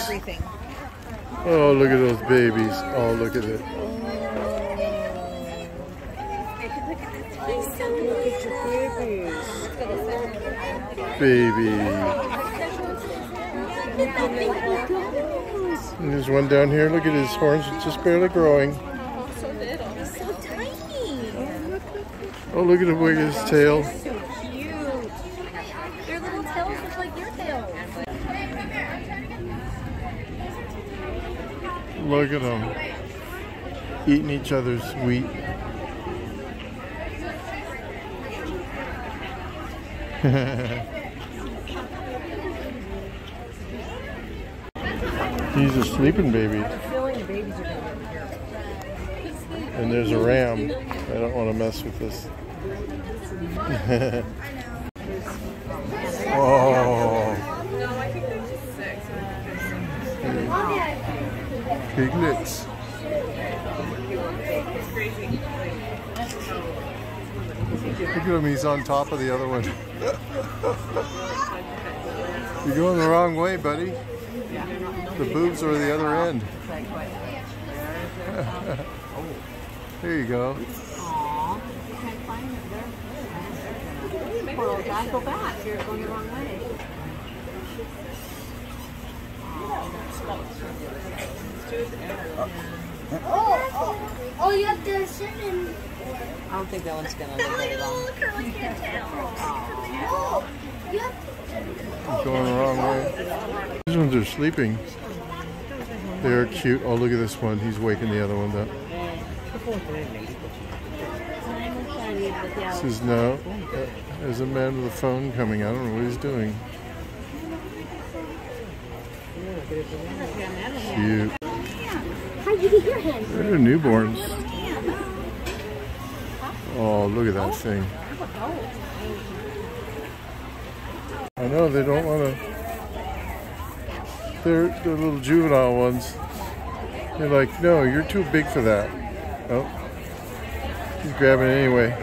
everything. Oh, look at those babies. Oh, look at it. Baby. And there's one down here. Look at his horns. It's just barely growing. So little. He's so tiny. Oh, look at the wig of his tail. So cute. Their little tails look like your tails. Look at them. Eating each other's wheat. He's a sleeping baby. And there's a ram. I don't want to mess with this. Oh. Piglets. Look at him, he's on top of the other one. You're going the wrong way, buddy. The boobs are the other end. There you go. Aww. Can't find it there. Poor old guy, go back. You're going the wrong way. Oh, you have to sit in. I don't think that one's gonna live very long. Oh, you have to. Going the wrong way. These ones are sleeping. They're cute. Oh, look at this one. He's waking the other ones up. This is no. There's a man with a phone coming. I don't know what he's doing. Cute. How'd you get your hands? They're newborns. Oh, look at that thing. I know they don't want to. They're little juvenile ones. They're like, no, you're too big for that. Oh, he's grabbing it anyway.